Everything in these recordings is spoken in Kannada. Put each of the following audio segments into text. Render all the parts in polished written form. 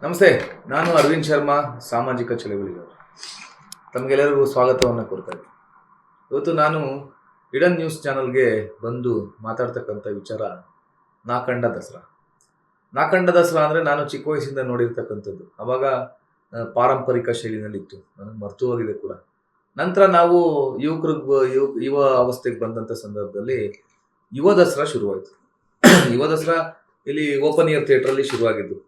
ನಮಸ್ತೆ. ನಾನು ಅರವಿಂದ್ ಶರ್ಮಾ, ಸಾಮಾಜಿಕ ಚಳವಳಿಗಾರ. ತಮಗೆಲ್ಲರಿಗೂ ಸ್ವಾಗತವನ್ನು ಕೊಡ್ತಾ ಇದ್ದೀನಿ. ಇವತ್ತು ನಾನು ಇಡನ್ ನ್ಯೂಸ್ ಚಾನಲ್ಗೆ ಬಂದು ಮಾತಾಡ್ತಕ್ಕಂಥ ವಿಚಾರ ನಾಕಂಡ ದಸರಾ. ನಾಕಂಡ ದಸರಾ ಅಂದರೆ ನಾನು ಚಿಕ್ಕ ವಯಸ್ಸಿಂದ ನೋಡಿರ್ತಕ್ಕಂಥದ್ದು. ಆವಾಗ ಪಾರಂಪರಿಕ ಶೈಲಿನಲ್ಲಿತ್ತು, ನನಗೆ ಮರ್ತು ಹೋಗಿದೆ ಕೂಡ. ನಂತರ ನಾವು ಯುವ ಅವಸ್ಥೆಗೆ ಬಂದಂಥ ಸಂದರ್ಭದಲ್ಲಿ ಯುವ ದಸರಾ ಶುರುವಾಯಿತು. ಯುವ ದಸರಾ ಇಲ್ಲಿ ಓಪನ್ ಇಯರ್ ಥಿಯೇಟ್ರಲ್ಲಿ ಶುರುವಾಗಿದ್ದು,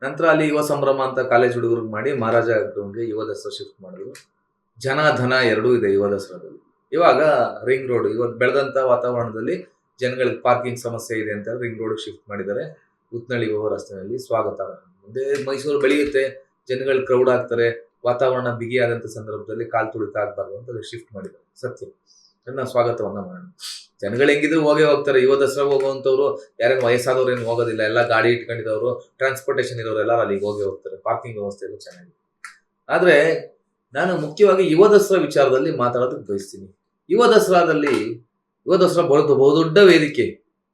ನಂತರ ಅಲ್ಲಿ ಯುವ ಸಂಭ್ರಮ ಅಂತ ಕಾಲೇಜ್ ಹುಡುಗರಿಗೆ ಮಾಡಿ ಮಹಾರಾಜ ಗ್ರೌಂಡ್ಗೆ ಯುವ ದಸರಾ ಶಿಫ್ಟ್ ಮಾಡಿದ್ರು. ಜನ ಧನ ಎರಡೂ ಇದೆ ಯುವ ದಸರಾದಲ್ಲಿ. ಇವಾಗ ರಿಂಗ್ ರೋಡ್, ಇವತ್ತು ಬೆಳೆದಂತ ವಾತಾವರಣದಲ್ಲಿ ಜನಗಳಿಗೆ ಪಾರ್ಕಿಂಗ್ ಸಮಸ್ಯೆ ಇದೆ ಅಂತ ರಿಂಗ್ ರೋಡ್ ಶಿಫ್ಟ್ ಮಾಡಿದ್ದಾರೆ. ಉತ್ನಳ್ಳಿ ಹೋಗೋ ರಸ್ತೆಯಲ್ಲಿ ಸ್ವಾಗತ. ಮುಂದೆ ಮೈಸೂರು ಬೆಳೆಯುತ್ತೆ, ಜನಗಳು ಕ್ರೌಡ್ ಆಗ್ತಾರೆ, ವಾತಾವರಣ ಬಿಗಿಯಾದಂಥ ಸಂದರ್ಭದಲ್ಲಿ ಕಾಲ್ ತುಳಿತ ಆಗ್ಬಾರ್ದು ಅಂತ ಶಿಫ್ಟ್ ಮಾಡಿದ್ದಾರೆ. ಸತ್ಯ, ನನ್ನ ಸ್ವಾಗತವನ್ನ ಮಾಡೋಣ. ಜನಗಳು ಹೆಂಗಿದ್ರು ಹೋಗೇ ಹೋಗ್ತಾರೆ. ಯುವ ದಸರಾ ಹೋಗುವಂಥವ್ರು ಯಾರೇನು ವಯಸ್ಸಾದವ್ರು ಏನು ಹೋಗೋದಿಲ್ಲ, ಎಲ್ಲ ಗಾಡಿ ಇಟ್ಕೊಂಡಿದ್ದವರು, ಟ್ರಾನ್ಸ್ಪೋರ್ಟೇಷನ್ ಇರೋರು ಎಲ್ಲರೂ ಅಲ್ಲಿಗೆ ಹೋಗಿ ಹೋಗ್ತಾರೆ. ಪಾರ್ಕಿಂಗ್ ವ್ಯವಸ್ಥೆ ಎಲ್ಲ ಚೆನ್ನಾಗಿದೆ. ಆದ್ರೆ ನಾನು ಮುಖ್ಯವಾಗಿ ಯುವ ದಸರಾ ವಿಚಾರದಲ್ಲಿ ಮಾತಾಡೋದಕ್ಕೆ ಬಯಸ್ತೀನಿ. ಯುವ ದಸರಾ ಬಹುದೊಡ್ಡ ವೇದಿಕೆ.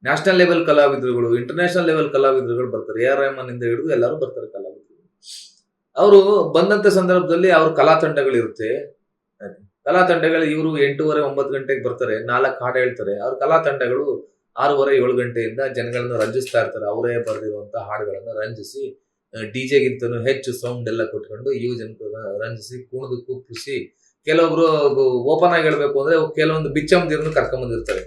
ನ್ಯಾಷನಲ್ ಲೆವೆಲ್ ಕಲಾವಿದರುಗಳು, ಇಂಟರ್ನ್ಯಾಷನಲ್ ಲೆವೆಲ್ ಕಲಾವಿದರುಗಳು ಬರ್ತಾರೆ. ಎ ಆರ್ ರೆಹಮಾನ್ ಇಂದ ಹಿಡಿದು ಎಲ್ಲರೂ ಬರ್ತಾರೆ ಕಲಾವಿದರು. ಅವರು ಬಂದಂತ ಸಂದರ್ಭದಲ್ಲಿ ಅವ್ರ ಕಲಾ ತಂಡಗಳಿರುತ್ತೆ. ಕಲಾ ತಂಡಗಳು ಇವರು 8:30 9 ಗಂಟೆಗೆ ಬರ್ತಾರೆ, 4 ಹಾಡು ಹೇಳ್ತಾರೆ. ಅವ್ರ ಕಲಾ ತಂಡಗಳು 6:30 7 ಗಂಟೆಯಿಂದ ಜನಗಳನ್ನ ರಂಜಿಸ್ತಾ ಇರ್ತಾರೆ. ಅವರೇ ಬರೆದಿರುವಂತಹ ಹಾಡುಗಳನ್ನ ರಂಜಿಸಿ, ಡಿಜೆಗಿಂತನೂ ಹೆಚ್ಚು ಸೌಂಡ್ ಎಲ್ಲ ಕೊಟ್ಕೊಂಡು ಜನ ರಂಜಿಸಿ, ಕುಣಿದು ಕುಪ್ಪಿಸಿ, ಕೆಲವೊಬ್ರು ಓಪನ್ ಆಗಿ ಹೇಳ್ಬೇಕು ಅಂದ್ರೆ ಕೆಲವೊಂದು ಬಿಚ್ಚಮ್ಮದಿರನ್ನು ಕರ್ಕೊಂಬಂದಿರ್ತಾರೆ.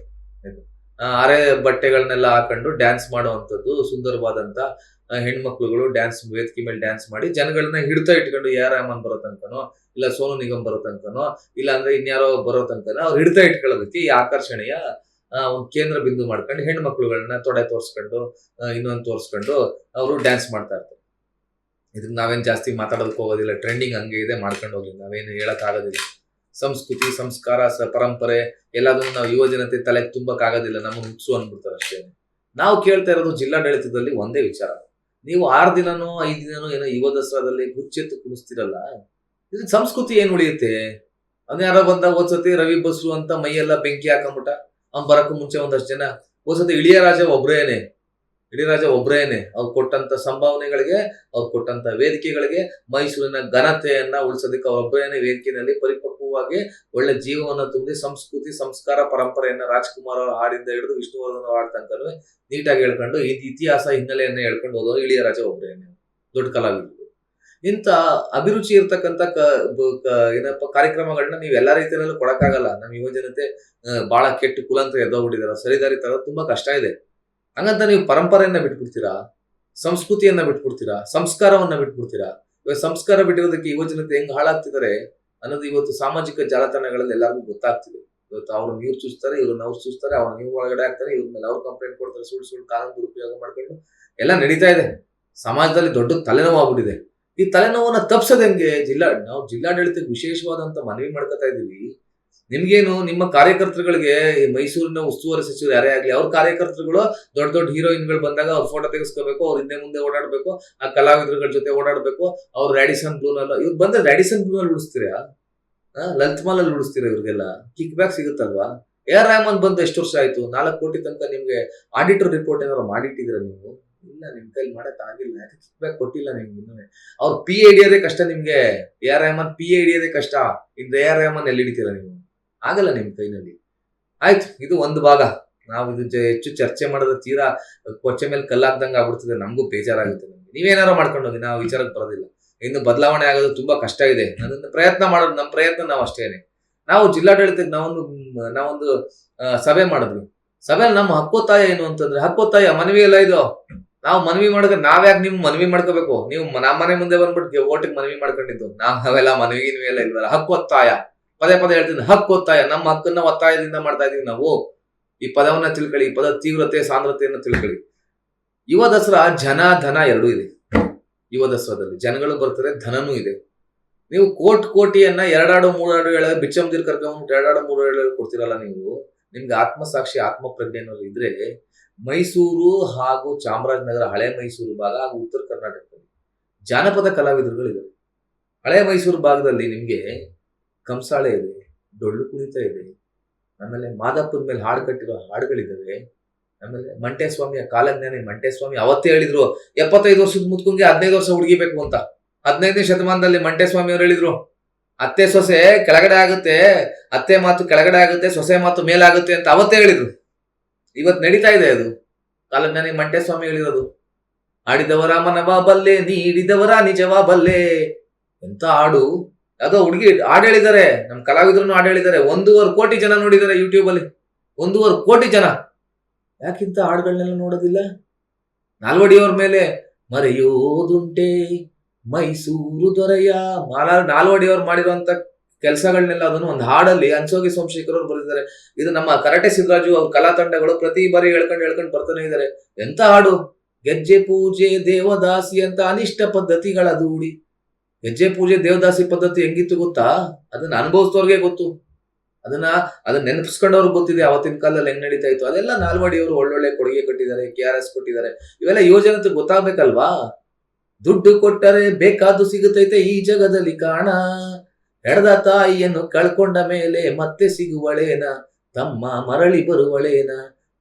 ಅರೆ ಬಟ್ಟೆಗಳನ್ನೆಲ್ಲ ಹಾಕೊಂಡು ಡ್ಯಾನ್ಸ್ ಮಾಡುವಂಥದ್ದು, ಸುಂದರವಾದಂತ ಹೆಣ್ಮಕ್ಳುಗಳು ಡ್ಯಾನ್ಸ್, ವೇದಿಕೆ ಮೇಲೆ ಡ್ಯಾನ್ಸ್ ಮಾಡಿ ಜನಗಳನ್ನ ಹಿಡ್ತಾ ಇಟ್ಕೊಂಡು ಎ ಆರ್ ರೆಹಮಾನ್ ಬರೋ ತನಕನೋ, ಇಲ್ಲ ಸೋನು ನಿಗಮ್ ಬರೋ ತನಕನೋ, ಇಲ್ಲ ಅಂದ್ರೆ ಇನ್ಯಾರೋ ಬರೋ ತನಕನೋ ಅವ್ರು ಹಿಡ್ತಾ ಇಟ್ಕೊಳ್ಳೋದಕ್ಕೆ ಈ ಆಕರ್ಷಣೆಯ ಒಂದು ಕೇಂದ್ರ ಬಿಂದು ಮಾಡ್ಕೊಂಡು ಹೆಣ್ಮಕ್ಳುಗಳನ್ನ ತೊಡೆ ತೋರಿಸ್ಕೊಂಡು ಇನ್ನೊಂದು ತೋರಿಸ್ಕೊಂಡು ಅವರು ಡ್ಯಾನ್ಸ್ ಮಾಡ್ತಾ ಇರ್ತಾರೆ. ಇದನ್ನ ನಾವೇನ್ ಜಾಸ್ತಿ ಮಾತಾಡೋದಕ್ಕೆ ಹೋಗೋದಿಲ್ಲ. ಟ್ರೆಂಡಿಂಗ್ ಹಂಗೆ ಇದೆ, ಮಾಡ್ಕೊಂಡು ಹೋಗಿ ನಾವೇನು ಹೇಳಕ್ ಆಗೋದಿಲ್ಲ. ಸಂಸ್ಕೃತಿ, ಸಂಸ್ಕಾರ, ಪರಂಪರೆ ಎಲ್ಲದನ್ನು ನಾವು ಯುವ ಜನತೆ ತಲೆಗೆ ತುಂಬಕ್ ಆಗೋದಿಲ್ಲ. ನಮ್ಮನ್ನು ಹುಚ್ಚು ಅಂದ್ಬಿಡ್ತಾರೆ ಅಷ್ಟೇ. ನಾವು ಕೇಳ್ತಾ ಇರೋದು ಜಿಲ್ಲಾಡಳಿತದಲ್ಲಿ ಒಂದೇ ವಿಚಾರ. ನೀವು 6 ದಿನನೋ 5 ದಿನನೋ ಏನೋ ಯುವ ದಸರಾದಲ್ಲಿ ಹುಚ್ಚೆತ್ತು ಕುಣಿಸ್ತಿರಲ್ಲ, ಇದು ಸಂಸ್ಕೃತಿ ಏನ್ ಉಳಿಯುತ್ತೆ? ಅವ್ನು ಯಾರೋ ಬಂದ ಹೋದ್ಸತಿ ರವಿ ಬಸ್ರು ಅಂತ ಮೈಯೆಲ್ಲ ಬೆಂಕಿ ಹಾಕೊಂಡ್ಬಿಟ್ಟ. ಅವ್ನು ಬರಕ್ಕೂ ಮುಂಚೆ ಒಂದಷ್ಟು ಜನ, ಹೋದ್ಸತಿ ಇಳಿಯರಾಜ ಒಬ್ರೇನೆ ಅವ್ರು ಕೊಟ್ಟಂತ ಸಂಭಾವನೆಗಳಿಗೆ, ಅವ್ರು ಕೊಟ್ಟಂತ ವೇದಿಕೆಗಳಿಗೆ, ಮೈಸೂರಿನ ಘನತೆಯನ್ನ ಉಳಿಸೋದಕ್ಕೆ ಅವರೊಬ್ಬರೇನೆ ವೇದಿಕೆಯಲ್ಲಿ ಪರಿಪಕ್ವವಾಗಿ ಒಳ್ಳೆ ಜೀವವನ್ನ ತುಂಬಿ ಸಂಸ್ಕೃತಿ, ಸಂಸ್ಕಾರ, ಪರಂಪರೆಯನ್ನ ರಾಜ್ಕುಮಾರ್ ಅವರ ಹಾಡಿಂದ ಹಿಡಿದು ವಿಷ್ಣುವರ್ಧನ್ ಅವರ ಹಾಡ್ ತನಕ ನೀಟಾಗಿ ಹೇಳ್ಕೊಂಡು ಇತಿಹಾಸ ಹಿನ್ನೆಲೆಯನ್ನ ಹೇಳ್ಕೊಂಡು ಹೋದವರು ಇಳಿಯರಾಜ ಒಬ್ರೇನೆ, ದೊಡ್ಡ ಕಲಾವಿದರು. ಇಂಥ ಅಭಿರುಚಿ ಇರ್ತಕ್ಕಂಥ ಏನಪ್ಪ ಕಾರ್ಯಕ್ರಮಗಳನ್ನ ನೀವು ಎಲ್ಲಾ ರೀತಿಯಲ್ಲೂ ಕೊಡಕ್ಕಾಗಲ್ಲ. ನಮ್ಮ ಯುವ ಜನತೆ ಬಹಳ ಕೆಟ್ಟು ಕುಲಂತ ಎದ್ದೋಗ್ಬಿಟ್ಟಿದ್ದಾರೆ. ಸರಿದಾರಿ ತರೋದು ತುಂಬಾ ಕಷ್ಟ ಇದೆ. ಹಂಗಂತ ನೀವು ಪರಂಪರೆಯನ್ನ ಬಿಟ್ಬಿಡ್ತೀರಾ? ಸಂಸ್ಕೃತಿಯನ್ನ ಬಿಟ್ಬಿಡ್ತೀರಾ? ಸಂಸ್ಕಾರವನ್ನ ಬಿಟ್ಬಿಡ್ತೀರಾ? ಇವಾಗ ಸಂಸ್ಕಾರ ಬಿಟ್ಟಿರೋದಕ್ಕೆ ಯುವ ಜನತೆ ಹೆಂಗ್ ಹಾಳಾಗ್ತಿದ್ದಾರೆ ಅನ್ನೋದು ಇವತ್ತು ಸಾಮಾಜಿಕ ಜಾಲತಾಣಗಳಲ್ಲಿ ಎಲ್ಲರಿಗೂ ಗೊತ್ತಾಗ್ತಿದೆ. ಇವತ್ತು ಅವ್ರನ್ನ ಇವ್ರು ಚೂಸ್ತಾರೆ, ಇವ್ರನ್ನ ಅವ್ರು ಚೂಸ್ತಾರೆ, ಅವ್ರನ್ನ ನೀವು ಒಳಗಡೆ ಹಾಕ್ತಾರೆ, ಇವ್ರ ಮೇಲೆ ಅವ್ರು ಕಂಪ್ಲೇಂಟ್ ಕೊಡ್ತಾರೆ, ಸುಳ್ಳು ಕಾನೂನು ದುರುಪಯೋಗ ಮಾಡ್ಕೊಂಡು ಎಲ್ಲ ನಡೀತಾ ಇದೆ. ಸಮಾಜದಲ್ಲಿ ದೊಡ್ಡ ತಲೆನೋವು ಆಗ್ಬಿಟ್ಟಿದೆ. ಈ ತಲೆನೋವನ್ನ ತಪ್ಸೋದ್ ಹೆಂಗೆ? ನಾವು ಜಿಲ್ಲಾಡಳಿತಕ್ಕೆ ವಿಶೇಷವಾದಂತ ಮನವಿ ಮಾಡ್ಕೊತಾ ಇದೀವಿ. ನಿಮ್ಗೇನು ನಿಮ್ಮ ಕಾರ್ಯಕರ್ತರುಗಳಿಗೆ ಮೈಸೂರಿನ ಉಸ್ತುವಾರಿ ಸಚಿವರು ಯಾರೇ ಆಗ್ಲಿ, ಅವ್ರ ಕಾರ್ಯಕರ್ತರುಗಳು ದೊಡ್ಡ ದೊಡ್ಡ ಹೀರೋಯಿನ್ಗಳು ಬಂದಾಗ ಅವ್ರ ಫೋಟೋ ತೆಗೆಸ್ಕೋಬೇಕು, ಅವ್ರ ಹಿಂದೆ ಮುಂದೆ ಓಡಾಡ್ಬೇಕು, ಆ ಕಲಾವಿದರುಗಳ ಜೊತೆ ಓಡಾಡ್ಬೇಕು, ಅವ್ರು ರ್ಯಾಡಿಸನ್ ಬ್ಲೂನಲ್ಲ, ಇವ್ರು ಬಂದ್ರೆ ರ್ಯಾಡಿಸನ್ ಬ್ಲೂನಲ್ಲಿ ಉಳಿಸ್ತೀರಾ? ಲಲಿತ್ ಮಾಲ್ ಅಲ್ಲಿ ಉಳಿಸ್ತೀರಾ? ಇವ್ರಿಗೆಲ್ಲ ಕಿಕ್ ಬ್ಯಾಕ್ ಸಿಗುತ್ತಲ್ವಾ? ಎ ಆರ್ ರೆಹಮಾನ್ ಬಂದು ಎಷ್ಟು ವರ್ಷ ಆಯ್ತು? 4 ಕೋಟಿ ತನಕ ನಿಮ್ಗೆ ಆಡಿಟರ್ ರಿಪೋರ್ಟ್ ಏನಾದ್ರು ಮಾಡಿಟ್ಟಿದ್ದೀರಾ ನೀವು? ಇಲ್ಲ, ನಿಮ್ ಕೈಲಿ ಮಾಡಕ್ ಆಗಿಲ್ಲ. ಯಾಕೆ ಕಿಕ್ ಬ್ಯಾಕ್ ಕೊಟ್ಟಿಲ್ಲ ನಿಮ್ಗೆ ಇನ್ನೂ? ಅವ್ರ ಪಿ ಹಿಡಿಯೋದೇ ಕಷ್ಟ ನಿಮ್ಗೆ. ಎ ಆರ್ ರೆಹಮಾನ್ ಪಿ ಹಿಡಿಯೋದೇ ಕಷ್ಟ. ಇಂದ ಎ ಆರ್ ರೆಹಮಾನ್ ಎಲ್ಲಿ ಹಿಡಿತೀರಾ ನೀವು? ಆಗಲ್ಲ ನಿಮ್ ಕೈನಲ್ಲಿ. ಆಯ್ತು, ಇದು ಒಂದು ಭಾಗ. ನಾವು ಇದು ಹೆಚ್ಚು ಚರ್ಚೆ ಮಾಡಿದ್ರೆ ತೀರಾ ಕೊಚ್ಚೆ ಮೇಲೆ ಕಲ್ಲಾಕ್ದಂಗೆ ಆಗ್ಬಿಡ್ತದೆ. ನಮಗೂ ಬೇಜಾರಾಗುತ್ತೆ. ನಮ್ಗೆ ನೀವೇನಾರು ಮಾಡ್ಕೊಂಡು ಹೋಗಿ, ನಾವು ವಿಚಾರಕ್ಕೆ ಬರೋದಿಲ್ಲ. ಇನ್ನು ಬದಲಾವಣೆ ಆಗೋದು ತುಂಬಾ ಕಷ್ಟ ಇದೆ. ಅದನ್ನ ಪ್ರಯತ್ನ ಮಾಡೋದು ನಮ್ಮ ಪ್ರಯತ್ನ. ನಾವು ಅಷ್ಟೇನೆ. ನಾವು ಜಿಲ್ಲಾಡಳಿತಕ್ಕೆ ನಾವೊಂದು ಸಭೆ ಮಾಡಿದ್ವಿ. ಸಭೆಯಲ್ಲಿ ನಮ್ಮ ಹಕ್ಕೊತ್ತಾಯ ಏನು ಅಂತಂದ್ರೆ, ಹಕ್ಕೊತ್ತಾಯ ಮನವಿ ಎಲ್ಲ ಇದು. ನಾವು ಮನವಿ ಮಾಡಿದ್ರೆ ನಾವ್ಯಾಕೆ ನಿಮ್ ಮನವಿ ಮಾಡ್ಕೋಬೇಕು? ನೀವು ನಮ್ಮ ಮನೆ ಮುಂದೆ ಬಂದ್ಬಿಟ್ಟು ಓಟಿಗೆ ಮನವಿ ಮಾಡ್ಕೊಂಡಿದ್ದು. ನಾವೆಲ್ಲ ಮನವಿ ಎಲ್ಲ ಇಲ್ವಲ್ಲ. ಹಕ್ಕೊತ್ತಾಯ ಪದೇ ಹೇಳ್ತೀನಿ, ಹಕ್ಕೊತ್ತಾಯ. ನಮ್ಮ ಹಕ್ಕನ್ನ ಒತ್ತಾಯದಿಂದ ಮಾಡ್ತಾ ಇದೀವಿ ನಾವು. ಈ ಪದವನ್ನ ತಿಳ್ಕೊಳ್ಳಿ, ಈ ಪದ ತೀವ್ರತೆ ಸಾಂದ್ರತೆಯನ್ನು ತಿಳ್ಕೊಳ್ಳಿ. ಯುವ ದಸರಾ ಜನ ಧನ ಎರಡೂ ಇದೆ. ಯುವ ದಸರಾದಲ್ಲಿ ಜನಗಳು ಬರ್ತಾರೆ, ಧನನೂ ಇದೆ. ನೀವು ಕೋಟಿಯನ್ನ 2 ಹಾಡು 3 ಹಾಡು ಹೇಳ ಬಿಚ್ಚಮ್ದಿರ್ ಕರ್ಕೊಂಡ್ಬಿಟ್ಟು 2 ಹಾಡು 3 ಹಾಡು ಕೊಡ್ತಿರಲ್ಲ ನೀವು. ನಿಮ್ಗೆ ಆತ್ಮಸಾಕ್ಷಿ, ಆತ್ಮಪ್ರಜ್ಞೆ ಅನ್ನೋದು ಇದ್ರೆ, ಮೈಸೂರು ಹಾಗೂ ಚಾಮರಾಜನಗರ, ಹಳೆ ಮೈಸೂರು ಭಾಗ ಹಾಗೂ ಉತ್ತರ ಕರ್ನಾಟಕದಲ್ಲಿ ಜಾನಪದ ಕಲಾವಿದರುಗಳಿದ್ದಾರೆ. ಹಳೆ ಮೈಸೂರು ಭಾಗದಲ್ಲಿ ನಿಮ್ಗೆ ಕಂಸಾಳೆ ಇದೆ, ಡೊಳ್ಳು ಕುಣಿತ ಇದೆ, ಆಮೇಲೆ ಮಾದಾಪುರ ಮೇಲೆ ಹಾಡು ಕಟ್ಟಿರೋ ಹಾಡುಗಳಿದ್ದಾವೆ, ಆಮೇಲೆ ಮಂಟೇಸ್ವಾಮಿಯ ಕಾಲಜ್ಞಾನಿ ಮಂಟೇಸ್ವಾಮಿ ಅವತ್ತೇ ಹೇಳಿದ್ರು 75 ವರ್ಷದ ಮುದ್ಕಂಗೆ 15 ವರ್ಷ ಹುಡುಗಿಬೇಕು ಅಂತ. 15ನೇ ಶತಮಾನದಲ್ಲಿ ಮಂಟೇಸ್ವಾಮಿ ಅವರು ಹೇಳಿದ್ರು ಅತ್ತೆ ಸೊಸೆ ಕೆಳಗಡೆ ಆಗುತ್ತೆ, ಅತ್ತೆ ಮಾತು ಕೆಳಗಡೆ ಆಗುತ್ತೆ, ಸೊಸೆ ಮಾತು ಮೇಲಾಗುತ್ತೆ ಅಂತ ಅವತ್ತೇ ಹೇಳಿದ್ರು. ಇವತ್ತು ನಡೀತಾ ಇದೆ ಅದು. ಕಾಲಜ್ಞಾನಿ ಮಂಟೇಸ್ವಾಮಿ ಹೇಳಿರೋದು. ಆಡಿದವರ ಮನವ ಬಲ್ಲೆ, ನೀಡಿದವರ ನಿಜವ ಬಲ್ಲೆ. ಎಂತ ಹಾಡು. ಯಾವುದೋ ಹುಡುಗಿ ಹಾಡು ಹೇಳಿದ್ದಾರೆ, ನಮ್ ಕಲಾವಿದ್ರು ಹಾಡು ಹೇಳಿದ್ದಾರೆ. 1.5 ಕೋಟಿ ಜನ ನೋಡಿದ್ದಾರೆ ಯೂಟ್ಯೂಬ್ ಅಲ್ಲಿ. 1.5 ಕೋಟಿ ಜನ. ಯಾಕಿಂತ ಹಾಡುಗಳನ್ನೆಲ್ಲ ನೋಡೋದಿಲ್ಲ? ನಾಲ್ವಡಿಯವ್ರ ಮೇಲೆ ಮರೆಯೋದುಂಟೆ ಮೈಸೂರು ದೊರೆಯ ನಾಲ್ವಡಿಯವ್ರು ಮಾಡಿರುವಂತ ಕೆಲಸಗಳನ್ನೆಲ್ಲ ಅದನ್ನು ಒಂದು ಹಾಡಲ್ಲಿ ಅನ್ಸೋಗಿ ಸೋಮಶೇಖರ್ ಅವ್ರು ಬರೆದಿದ್ದಾರೆ. ಇದು ನಮ್ಮ ಕರಾಟೆ ಸಿದ್ದರಾಜು ಅವ್ರ ಕಲಾ ತಂಡಗಳು ಪ್ರತಿ ಬಾರಿ ಹೇಳ್ಕೊಂಡು ಬರ್ತಾನೆ ಇದ್ದಾರೆ. ಎಂತ ಹಾಡು. ಗೆಜ್ಜೆ ಪೂಜೆ ದೇವದಾಸಿ ಅಂತ ಅನಿಷ್ಟ ಪದ್ಧತಿಗಳ ದೂಡಿ. ಗೆಜ್ಜೆ ಪೂಜೆ ದೇವದಾಸಿ ಪದ್ಧತಿ ಹೆಂಗಿತ್ತು ಗೊತ್ತಾ? ಅದನ್ನ ಅನುಭವಿಸೋರ್ಗೆ ಗೊತ್ತು. ಅದನ್ನ ನೆನಪಿಸ್ಕೊಂಡವ್ರಿಗೆ ಗೊತ್ತಿದೆ ಅವತ್ತಿನ ಕಾಲದಲ್ಲಿ ಹೆಂಗ್ ನಡೀತಾ ಇತ್ತು. ಅದೆಲ್ಲ ನಾಲ್ವಡಿಯವರು ಒಳ್ಳೊಳ್ಳೆ ಕೊಡುಗೆ ಕೊಟ್ಟಿದ್ದಾರೆ, KRS ಕೊಟ್ಟಿದ್ದಾರೆ. ಇವೆಲ್ಲ ಯೋಜನೆ ಗೊತ್ತಾಗ್ಬೇಕಲ್ವಾ? ದುಡ್ಡು ಕೊಟ್ಟರೆ ಬೇಕಾದ್ದು ಸಿಗುತ್ತೈತೆ ಈ ಜಗದಲ್ಲಿ ಕಾಣ. ಹೆಡ್ದ ತಾಯಿಯನ್ನು ಕಳ್ಕೊಂಡ ಮೇಲೆ ಮತ್ತೆ ಸಿಗುವಳೇನ, ತಮ್ಮ ಮರಳಿ ಬರುವಳೇನ.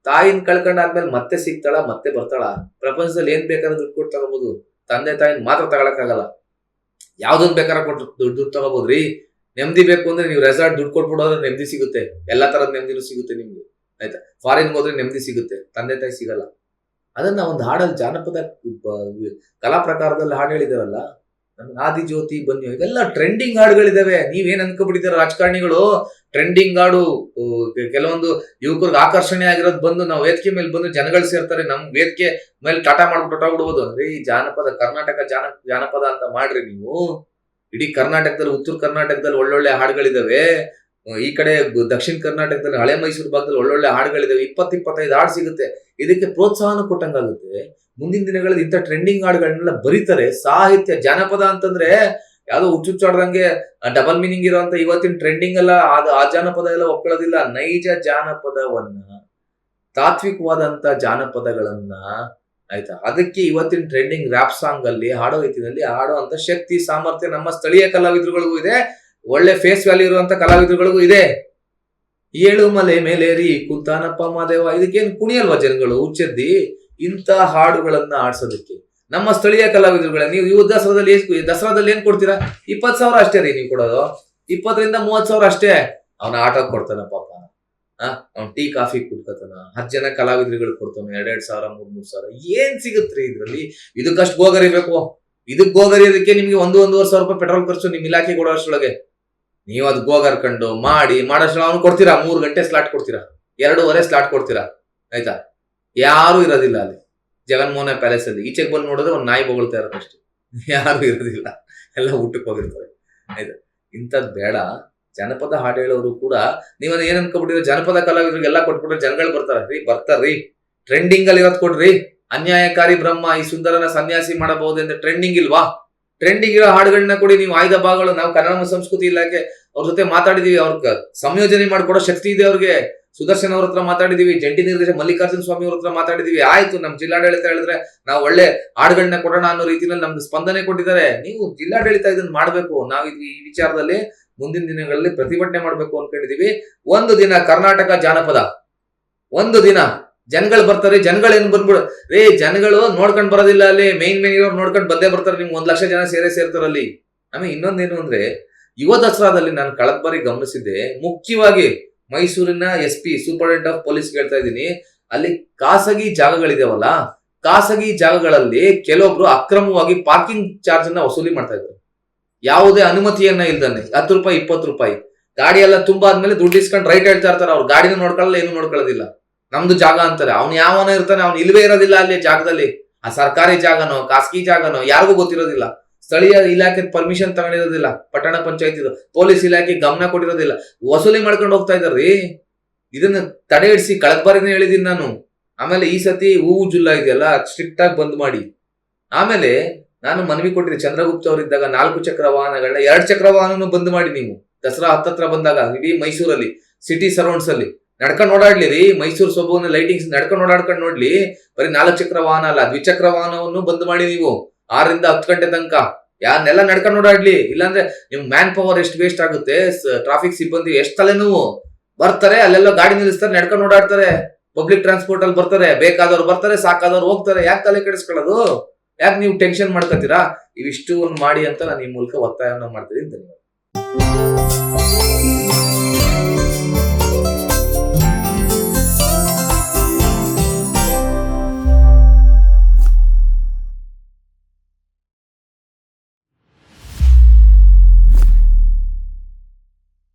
ತಾಯಿನ ಕಳ್ಕೊಂಡಾದ್ಮೇಲೆ ಮತ್ತೆ ಸಿಗ್ತಾಳ, ಮತ್ತೆ ಬರ್ತಾಳ? ಪ್ರಪಂಚದಲ್ಲಿ ಏನ್ ಬೇಕಾದ್ರೂ ದುಡ್ಡು ಕೊಟ್ಟು ತಗೋಬಹುದು. ತಂದೆ ತಾಯಿನ ಮಾತ್ರ ತಗೊಳಕ್ಕಾಗಲ್ಲ. ಯಾವ್ದೊಂದ್ ಬೇಕಾದ್ರೆ ಕೊಟ್ಟು ದುಡ್ಡು ತಗೋಬಹುದ್ರಿ. ನೆಮ್ಮದಿ ಬೇಕು ಅಂದ್ರೆ ನೀವು ರೆಸಾರ್ಟ್ ದುಡ್ಡು ಕೊಟ್ಬಿಡೋದ್ರೆ ನೆಮ್ಮದಿ ಸಿಗುತ್ತೆ. ಎಲ್ಲಾ ತರದ ನೆಮ್ಮದಿನೂ ಸಿಗುತ್ತೆ ನಿಮ್ಗೆ. ಆಯ್ತಾ? ಫಾರಿನ್ ಹೋದ್ರೆ ನೆಮ್ಮದಿ ಸಿಗುತ್ತೆ, ತಂದೆ ತಾಯಿ ಸಿಗಲ್ಲ. ಅದನ್ನ ಒಂದು ಹಾಡಲ್ಲಿ ಜಾನಪದ ಕಲಾ ಪ್ರಕಾರದಲ್ಲಿ ಹಾಡು ಹೇಳಿದಾರಲ್ಲ, ಆದಿಜ್ಯೋತಿ ಬನ್ನಿ, ಇದೆಲ್ಲ ಟ್ರೆಂಡಿಂಗ್ ಹಾಡುಗಳಿದಾವೆ. ನೀವೇನ್ ಅನ್ಕೊಬಿಟ್ಟಿದ್ದೀರ ರಾಜಕಾರಣಿಗಳು? ಟ್ರೆಂಡಿಂಗ್ ಹಾಡು ಕೆಲವೊಂದು ಯುವಕರಿಗೆ ಆಕರ್ಷಣೆ ಆಗಿರೋದು ಬಂದು ನಾವು ವೇದಿಕೆ ಮೇಲೆ ಬಂದು ಜನಗಳು ಸೇರ್ತಾರೆ, ನಮ್ ವೇದಿಕೆ ಮೇಲೆ ಟಾಟಾ ಮಾಡ್ಬಿಟ್ಟು ಹೊಟ್ಟೋಗ್ಬಿಡ್ಬೋದು. ಅಂದ್ರೆ ಈ ಜಾನಪದ ಕರ್ನಾಟಕ ಜಾನಪದ ಅಂತ ಮಾಡ್ರಿ ನೀವು. ಇಡೀ ಕರ್ನಾಟಕದಲ್ಲಿ, ಉತ್ತರ ಕರ್ನಾಟಕದಲ್ಲಿ ಒಳ್ಳೊಳ್ಳೆ ಹಾಡುಗಳಿದಾವೆ. ಈ ಕಡೆ ದಕ್ಷಿಣ ಕರ್ನಾಟಕದಲ್ಲಿ ಹಳೆ ಮೈಸೂರು ಭಾಗದಲ್ಲಿ ಒಳ್ಳೊಳ್ಳೆ ಹಾಡುಗಳಿದಾವೆ. 20-25 ಹಾಡು ಸಿಗುತ್ತೆ. ಇದಕ್ಕೆ ಪ್ರೋತ್ಸಾಹನ ಕೊಟ್ಟಂಗಾಗುತ್ತೆ. ಮುಂದಿನ ದಿನಗಳಲ್ಲಿ ಇಂಥ ಟ್ರೆಂಡಿಂಗ್ ಹಾಡುಗಳನ್ನೆಲ್ಲ ಬರೀತಾರೆ. ಸಾಹಿತ್ಯ ಜಾನಪದ ಅಂತಂದ್ರೆ ಯಾವ್ದೋ ಹುಚ್ಚುಚ್ಚಾಡ್ದಂಗೆ ಡಬಲ್ ಮೀನಿಂಗ್ ಇರುವಂತ ಇವತ್ತಿನ ಟ್ರೆಂಡಿಂಗ್ ಎಲ್ಲ ಆ ಜಾನಪದ ಎಲ್ಲ ಒಪ್ಕೊಳ್ಳೋದಿಲ್ಲ. ನೈಜ ಜಾನಪದವನ್ನ, ತಾತ್ವಿಕವಾದಂತ ಜಾನಪದಗಳನ್ನ, ಆಯ್ತಾ, ಅದಕ್ಕೆ ಇವತ್ತಿನ ಟ್ರೆಂಡಿಂಗ್ ರ್ಯಾಪ್ ಸಾಂಗ್ ಅಲ್ಲಿ ಹಾಡೋ ರೀತಿಯಲ್ಲಿ ಹಾಡೋ ಅಂತ ಶಕ್ತಿ ಸಾಮರ್ಥ್ಯ ನಮ್ಮ ಸ್ಥಳೀಯ ಕಲಾವಿದರುಗಳಿಗೂ ಇದೆ. ಒಳ್ಳೆ ಫೇಸ್ ವ್ಯಾಲ್ಯೂ ಇರುವಂತ ಕಲಾವಿದರುಗಳಿಗೂ ಇದೆ. 7 ಮಲೆ ಮೇಲೇರಿ ಕುಂತಾನಪ್ಪ ಮಾದೇವ, ಇದಕ್ಕೇನು ಕುಣಿಯಲ್ವಾ ಜನಗಳು ಹುಚ್ಚೆದ್ದಿ? ಇಂಥ ಹಾಡುಗಳನ್ನ ಆಡ್ಸೋದಕ್ಕೆ ನಮ್ಮ ಸ್ಥಳೀಯ ಕಲಾವಿದರುಗಳ ನೀವು ದಸರಾದಲ್ಲಿ ಏನ್ ಕೊಡ್ತೀರಾ? 20,000 ಅಷ್ಟೇ ರೀ ನೀವು ಕೊಡೋದು. 20,000-30,000 ಅಷ್ಟೇ. ಅವನ ಆಟೋಕ್ ಕೊಡ್ತಾನ ಪಾಪ, ಅವ್ನ್ ಟೀ ಕಾಫಿ ಕುಡ್ಕತಾನ. 10 ಜನ ಕಲಾವಿದರುಗಳು ಕೊಡ್ತಾನೆ 2,000, 3,000. ಏನ್ ಸಿಗತ್ರಿ ಇದ್ರಲ್ಲಿ? ಇದಕ್ಕಷ್ಟು ಗೋಗರಿಬೇಕು. ಇದಕ್ ಗೋಗರಿಯೋದಕ್ಕೆ ನಿಮ್ಗೆ 1-1.5 ಸಾವಿರ ರೂಪಾಯಿ ಪೆಟ್ರೋಲ್ ಖರ್ಚು ನಿಮ್ ಇಲಾಖೆ ಕೊಡೋ ಅಷ್ಟೊಳಗೆ. ನೀವು ಅದ್ ಗೋಗರ್ಕೊಂಡು ಮಾಡೋಷ್ಟು ಅವ್ನು ಕೊಡ್ತೀರಾ. 3 ಗಂಟೆ ಸ್ಲಾಟ್ ಕೊಡ್ತೀರಾ, 2.5 ಸ್ಲಾಟ್ ಕೊಡ್ತೀರಾ. ಆಯ್ತಾ? ಯಾರು ಇರೋದಿಲ್ಲ ಅಲ್ಲಿ ಜಗನ್ಮೋಹನ ಪ್ಯಾಲೇಸ್ ಅಲ್ಲಿ. ಈಚೆಗೆ ಬಂದು ನೋಡಿದ್ರೆ ಒಂದು ನಾಯಿ ಬೊಗಳ್ತಾ ಇರೋದಷ್ಟೇ, ಯಾರು ಇರೋದಿಲ್ಲ. ಎಲ್ಲ ಊಟಕ್ಕೆ ಹೋಗಿರ್ತಾರೆ. ಆಯ್ತಾ? ಇಂಥದ್ ಬೇಡ. ಜನಪದ ಹಾಡು ಹೇಳೋರು ಕೂಡ ನೀವ್ ಏನ್ ಅನ್ಕೊಬಿಟ್ಟಿದ್ರೆ ಜನಪದ ಕಲಾವಿದರಿಗೆಲ್ಲ ಕೊಟ್ಬಿಟ್ರೆ ಜನಗಳು ಬರ್ತಾರ್ರಿ. ಟ್ರೆಂಡಿಂಗ್ ಅಲ್ಲಿ ಇರೋದ್ ಕೊಡ್ರಿ. ಅನ್ಯಾಯಕಾರಿ ಬ್ರಹ್ಮ ಈ ಸುಂದರನ ಸನ್ಯಾಸಿ ಮಾಡಬಹುದೆಂದ್ರೆ ಟ್ರೆಂಡಿಂಗ್ ಇಲ್ವಾ? ಟ್ರೆಂಡಿಂಗ್ ಇರೋ ಹಾಡುಗಳನ್ನ ಕೊಡಿ. ನೀವು ಆಯ್ದ ಭಾಗಗಳು ನಾವು ಕನ್ನಡ ಸಂಸ್ಕೃತಿ ಇಲಾಖೆ ಅವ್ರ ಜೊತೆ ಮಾತಾಡಿದೀವಿ. ಅವ್ರ ಸಂಯೋಜನೆ ಮಾಡ್ಕೊಡೋ ಶಕ್ತಿ ಇದೆ ಅವ್ರಿಗೆ. ಸುದರ್ಶನ್ ಅವ್ರ ಹತ್ರ ಮಾತಾಡಿದೀವಿ, ಜಂಟಿ ನಿರ್ದೇಶಕ ಮಲ್ಲಿಕಾರ್ಜುನ ಸ್ವಾಮಿ ಅವ್ರ ಹತ್ರ ಮಾತಾಡಿದೀವಿ. ಆಯ್ತು, ನಮ್ ಜಿಲ್ಲಾಡಳಿತ ಹೇಳಿದ್ರೆ ನಾವು ಒಳ್ಳೆ ಹಾಡುಗಳನ್ನ ಕೊಡೋಣ ಅನ್ನೋ ರೀತಿಯಲ್ಲಿ ನಮ್ಗೆ ಸ್ಪಂದನೆ ಕೊಟ್ಟಿದ್ದಾರೆ. ನೀವು ಜಿಲ್ಲಾಡಳಿತ ಇದನ್ನ ಮಾಡ್ಬೇಕು. ನಾವು ಈ ವಿಚಾರದಲ್ಲಿ ಮುಂದಿನ ದಿನಗಳಲ್ಲಿ ಪ್ರತಿಭಟನೆ ಮಾಡ್ಬೇಕು ಅನ್ಕೊಂಡಿದೀವಿ. ಒಂದು ದಿನ ಕರ್ನಾಟಕ ಜಾನಪದ, ಒಂದು ದಿನ ಜನಗಳು ಬರ್ತಾರೆ. ಜನಗಳು ಏನ್ ಬಂದ್ಬಿಡು ರೇ, ಜನಗಳು ನೋಡ್ಕೊಂಡ್ ಬರೋದಿಲ್ಲ. ಅಲ್ಲಿ ಮೇನ್ ಇರೋರು ನೋಡ್ಕೊಂಡ್ ಬಂದೇ ಬರ್ತಾರೆ. ನಿಮ್ಗೆ 1 ಲಕ್ಷ ಜನ ಸೇರ್ತಾರಲ್ಲಿ. ಆಮೇಲೆ ಇನ್ನೊಂದೇನು ಅಂದ್ರೆ, ಯುವ ದಸರಾದಲ್ಲಿ ನಾನು ಕಳೆದ ಬಾರಿ ಗಮನಿಸಿದ್ದೆ, ಮುಖ್ಯವಾಗಿ ಮೈಸೂರಿನ SP ಸೂಪರಿಂಟೆಂಡೆಂಟ್ ಆಫ್ ಪೊಲೀಸ್ ಹೇಳ್ತಾ ಇದ್ದೀನಿ, ಅಲ್ಲಿ ಖಾಸಗಿ ಜಾಗಗಳಿದಾವಲ್ಲ, ಖಾಸಗಿ ಜಾಗಗಳಲ್ಲಿ ಕೆಲವೊಬ್ರು ಅಕ್ರಮವಾಗಿ ಪಾರ್ಕಿಂಗ್ ಚಾರ್ಜ್ ಅನ್ನ ವಸೂಲಿ ಮಾಡ್ತಾ ಇದ್ದಾರೆ. ಯಾವುದೇ ಅನುಮತಿಯನ್ನ ಇಲ್ದಾನೆ 10 ರೂಪಾಯಿ 20 ರೂಪಾಯಿ. ಗಾಡಿ ಎಲ್ಲ ತುಂಬಾ ಆದ್ಮೇಲೆ ದುಡ್ಡು ಇಸ್ಕೊಂಡು ರೈಟ್ ಹೇಳ್ತಾ ಇರ್ತಾರೆ. ಅವ್ರು ಗಾಡಿನ ನೋಡ್ಕೊಳ್ಳಲ್ಲ, ಏನು ನೋಡ್ಕೊಳ್ಳೋದಿಲ್ಲ. ನಮ್ದು ಜಾಗ ಅಂತಾರೆ. ಅವ್ನು ಯಾವನ ಇರ್ತಾನೆ, ಅವ್ನು ಇಲ್ವೇ ಇರೋದಿಲ್ಲ ಅಲ್ಲಿ ಜಾಗದಲ್ಲಿ. ಆ ಸರ್ಕಾರಿ ಜಾಗನೋ ಖಾಸಗಿ ಜಾಗನೋ ಯಾರಿಗೂ ಗೊತ್ತಿರೋದಿಲ್ಲ. ಸ್ಥಳೀಯ ಇಲಾಖೆ ಪರ್ಮಿಷನ್ ತಗೊಂಡಿರೋದಿಲ್ಲ. ಪಟ್ಟಣ ಪಂಚಾಯತ್ ಪೊಲೀಸ್ ಇಲಾಖೆ ಗಮನ ಕೊಟ್ಟಿರೋದಿಲ್ಲ. ವಸೂಲಿ ಮಾಡ್ಕೊಂಡು ಹೋಗ್ತಾ ಇದ್ದಾರ್ರಿ. ಇದನ್ನ ತಡೆ ಹಿಡಿಸಿ ಕಳೆದ ಬಾರಿನೇ ಹೇಳಿದೀನಿ ನಾನು. ಆಮೇಲೆ ಈ ಸತಿ ಹೂವು ಜುಲ್ಲ ಇದೆಯಲ್ಲ, ಸ್ಟ್ರಿಕ್ಟ್ ಆಗಿ ಬಂದ್ ಮಾಡಿ. ಆಮೇಲೆ ನಾನು ಮನವಿ ಕೊಟ್ಟಿದ್ದೆ ಚಂದ್ರಗುಪ್ತ ಅವರಿದ್ದಾಗ 4 ಚಕ್ರ ವಾಹನಗಳನ್ನ 2 ಚಕ್ರ ವಾಹನ ಬಂದ್ ಮಾಡಿ. ನೀವು ದಸರಾ ಹತ್ತತ್ರ ಬಂದಾಗ ಇಡೀ ಮೈಸೂರಲ್ಲಿ ಸಿಟಿ ಸರೌಂಡ್ಸ್ ಅಲ್ಲಿ ನಡ್ಕೊಂಡು ಓಡಾಡ್ಲಿ ರೀ. ಮೈಸೂರು ಸೊಬಗಿನ ಲೈಟಿಂಗ್ಸ್ ನಡ್ಕೊಂಡು ಓಡಾಡ್ಕೊಂಡು ನೋಡ್ಲಿ. ಬರೀ 4 ಚಕ್ರ ವಾಹನ ಅಲ್ಲ, ದ್ವಿಚಕ್ರ ವಾಹನವನ್ನು ಬಂದ್ ಮಾಡಿ. ನೀವು 6ರಿಂದ 10 ಗಂಟೆ ತನಕ ಯಾರನ್ನೆಲ್ಲ ನಡ್ಕೊಂಡು ಓಡಾಡ್ಲಿ. ಇಲ್ಲಾಂದ್ರೆ ನಿಮ್ ಮ್ಯಾನ್ ಪವರ್ ಎಷ್ಟು ವೇಸ್ಟ್ ಆಗುತ್ತೆ. ಟ್ರಾಫಿಕ್ ಸಿಬ್ಬಂದಿ ಎಷ್ಟು ತಲೆನೋವು ಬರ್ತಾರೆ. ಅಲ್ಲೆಲ್ಲ ಗಾಡಿ ನಿಲ್ಲಿಸ್ತಾರೆ, ನಡ್ಕೊಂಡು ಓಡಾಡ್ತಾರೆ. ಪಬ್ಲಿಕ್ ಟ್ರಾನ್ಸ್ಪೋರ್ಟ್ ಅಲ್ಲಿ ಬರ್ತಾರೆ, ಬೇಕಾದವ್ರು ಬರ್ತಾರೆ, ಸಾಕಾದವ್ರು ಹೋಗ್ತಾರೆ. ಯಾಕೆ ತಲೆ ಕೆಡಿಸ್ಕೊಳ್ಳೋದು? ಯಾಕೆ ನೀವು ಟೆನ್ಷನ್ ಮಾಡ್ಕೊತೀರಾ? ಇವಿಷ್ಟು ಒಂದು ಮಾಡಿ ಅಂತ ನಾನು ಈ ಮೂಲಕ ಒತ್ತಾಯವನ್ನ ಮಾಡ್ತಿದ್ದೀನಿ. ಧನ್ಯವಾದ.